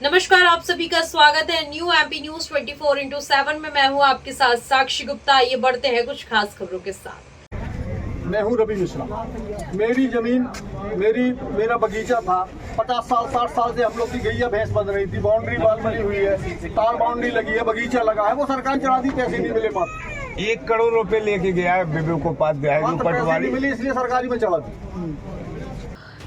नमस्कार, आप सभी का स्वागत है न्यू एमपी न्यूज 24/7 में। मैं हूं आपके साथ साक्षी गुप्ता। आइए बढ़ते हैं कुछ खास खबरों के साथ। मैं हूं रवि मिश्रा। मेरी जमीन मेरा बगीचा था। 50 साल 60 साल से हम लोग की गैया भैंस बन रही थी। बाउंड्री वाल बनी हुई है, तार बाउंड्री लगी है, बगीचा लगा है। वो सरकार चढ़ा दी, पैसे नहीं मिले। मात्र 1 करोड़ रुपए लेके गया है विवेक उपाध्याय जो पैसे पटवारी। नहीं मिले, इसलिए सरकारी में चढ़ा दी।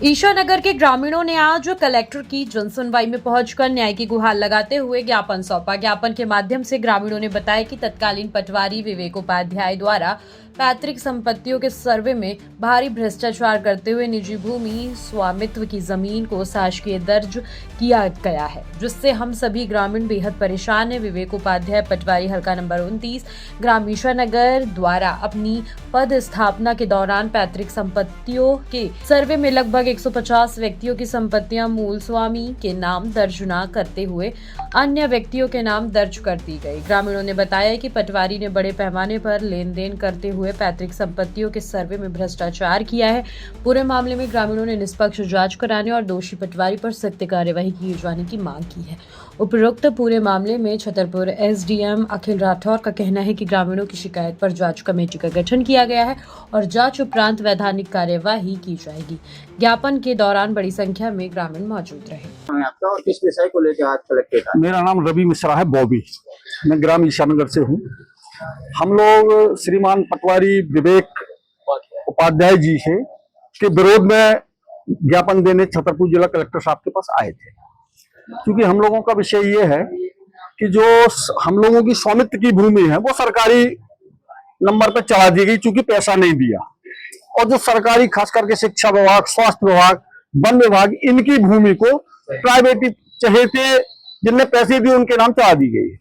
ईशानगर के ग्रामीणों ने आज कलेक्टर की जनसुनवाई में पहुंचकर न्याय की गुहार लगाते हुए ज्ञापन सौंपा। ज्ञापन के माध्यम से ग्रामीणों ने बताया कि तत्कालीन पटवारी विवेक उपाध्याय द्वारा पैतृक संपत्तियों के सर्वे में भारी भ्रष्टाचार करते हुए निजी भूमि स्वामित्व की जमीन को शासकीय दर्ज किया गया है, जिससे हम सभी ग्रामीण बेहद परेशान हैं। विवेक उपाध्याय पटवारी हल्का नंबर 29 ग्राम ईशानगर द्वारा अपनी पद स्थापना के दौरान पैतृक संपत्तियों के सर्वे में लगभग 150 व्यक्तियों की संपत्तियां मूल स्वामी के नाम दर्ज न करते हुए अन्य व्यक्तियों के नाम दर्ज कर दी गई। ग्रामीणों ने बताया कि पटवारी ने बड़े पैमाने पर लेन देन करते हुए पैतृक संपत्तियों के सर्वे में भ्रष्टाचार किया है। पूरे मामले में ग्रामीणों ने निष्पक्ष जांच कराने और दोषी पटवारी पर सख्त कार्यवाही किए जाने की मांग की है। उपरोक्त पूरे मामले में छतरपुर एसडीएम अखिल राठौर का कहना है कि ग्रामीणों की शिकायत पर जांच कमेटी का गठन किया गया है और जांच उपरांत वैधानिक कार्यवाही की जाएगी। ज्ञापन के दौरान बड़ी संख्या में ग्रामीण मौजूद रहे। आपका और किस विषय को लेकर आज कलेक्टेड आए? मेरा नाम रवि मिश्रा है, बॉबी। मैं ग्राम ईशानगर से हूँ। हम लोग श्रीमान पटवारी विवेक उपाध्याय जी के विरोध में ज्ञापन देने छतरपुर जिला कलेक्टर साहब के पास आए थे। क्योंकि हम लोगों का विषय ये है कि जो हम लोगों की स्वामित्व की भूमि है वो सरकारी नंबर पर चढ़ा दी गई, चूंकि पैसा नहीं दिया। और जो सरकारी खास करके शिक्षा विभाग, स्वास्थ्य विभाग, वन विभाग, इनकी भूमि को प्राइवेट चहेते जिनने पैसे दिए उनके नाम चढ़ा दी गई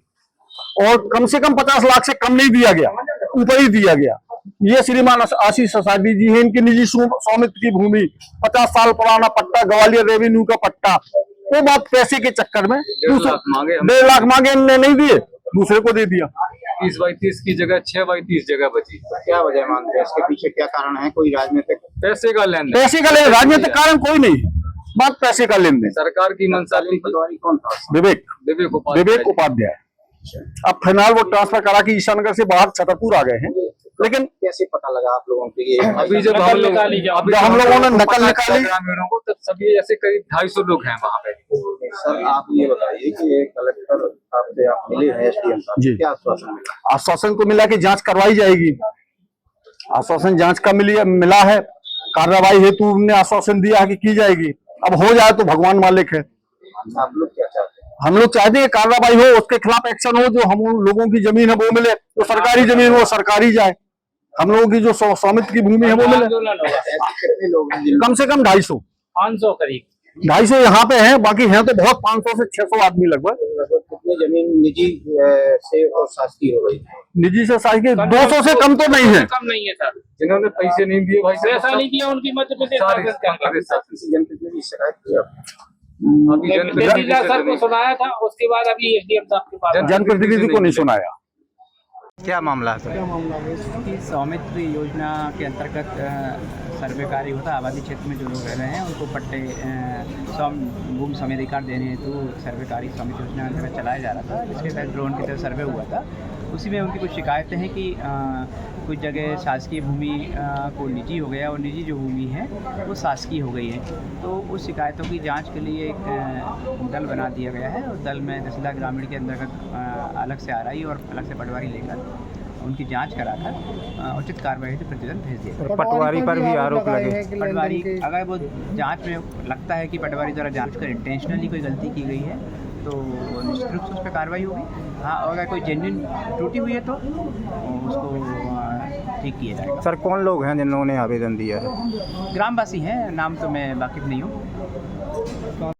और कम से कम 50 लाख से कम नहीं दिया गया, ऊपर ही दिया गया। ये श्रीमान आशीष ससादी जी हैं, इनकी निजी स्वामित्व की भूमि, 50 साल पुराना पट्टा, ग्वालियर रेवेन्यू का पट्टा। वो बात पैसे के चक्कर में 1.5 लाख मांगे, इनने नहीं दिए, दूसरे को दे दिया। 30/30 की जगह 6/30 जगह बची। क्या वजह मानते हैं? इसके पीछे क्या कारण है? कोई राजनीतिक पैसे का लेन देन। पैसे का लेन, राजनीतिक कारण कोई नहीं, बात पैसे का लेन देन। सरकार की मंशा थी। पटवारी कौन था? विवेक उपाध्याय। अब फिलहाल वो ट्रांसफर करा के ईशानगर से बाहर छतरपुर आ गए हैं। लेकिन कैसे पता लगा आप लोगों के ये? अभी जब हम लोगों ने नकल निकाली ग्रामीणों को, तब सभी ऐसे करीब 250 लोग हैं वहाँ पे। सर आप ये बताइए कि ये कलेक्टर आपसे आप मिले हैं एसडीएम साहब, जी। क्या आश्वासन मिला? आश्वासन को मिला कि जांच करवाई जाएगी। आश्वासन जांच का मिला है। कार्रवाई हेतु उन्होंने आश्वासन दिया है कि की जाएगी। अब हो जाए तो भगवान मालिक है। आप लोग क्या चाहते हैं? हम लोग चाहते हैं कार्रवाई हो, उसके खिलाफ एक्शन हो। जो हम लोगों की जमीन है वो मिले, जो सरकारी जमीन वो सरकारी जाए। हम लोगों की जो स्वामित्व की भूमि है वो मिले। कितने लोग हैं? कम से कम 250 500 करीब 250 यहाँ पे हैं, बाकी हैं तो बहुत 500 से 600 आदमी लगभग। कितनी जमीन निजी से और शासकीय हो गई? निजी से शासकीय 200 से कम तो नहीं है। कम नहीं है सर। जिन्होंने पैसे नहीं दिए भाई, पैसा नहीं दिया उनकी मध्य प्रदेश शासन के अंदर। किसी जनप्रतिनिधि की शिकायत की तहसीलदार सर को सुनाया था, उसके बाद अभी एसडीएम साहब के पास जनप्रतिनिधि को नहीं सुनाया। क्या मामला है? की स्वामित्व योजना के अंतर्गत सर्वे कार्य होता है। आबादी क्षेत्र में जो लोग रह रहे हैं उनको पट्टे भूमि स्वामिधिकार देने हेतु सर्वे कार्य स्वामित्व योजना के अंतर्गत चलाया जा रहा था, जिसके तहत ड्रोन की तरह सर्वे हुआ था। उसी में उनकी कुछ शिकायतें हैं कि कुछ जगह शासकीय भूमि को निजी हो गया और निजी जो भूमि है वो शासकीय हो गई है। तो उस शिकायतों की जांच के लिए एक दल बना दिया गया है और दल में तहसीलदार ग्रामीण के अंतर्गत अलग से आरआई और अलग से पटवारी लेकर उनकी जांच कराकर उचित कार्रवाई हेतु प्रतिवेदन भेज दिया। पटवारी पर भी आरोप लगे। पटवारी अगर वो जांच में लगता है कि पटवारी द्वारा जांच कर इंटेंशनली कोई गलती की गई है तो निश्चित रूप से उस पर कार्रवाई होगी। हाँ, अगर कोई जेन्युइन त्रुटि हुई है तो उसको ठीक किया जाएगा। सर कौन लोग हैं जिन लोगों ने आवेदन दिया है? ग्रामवासी हैं, नाम तो मैं वाकिफ नहीं हूँ।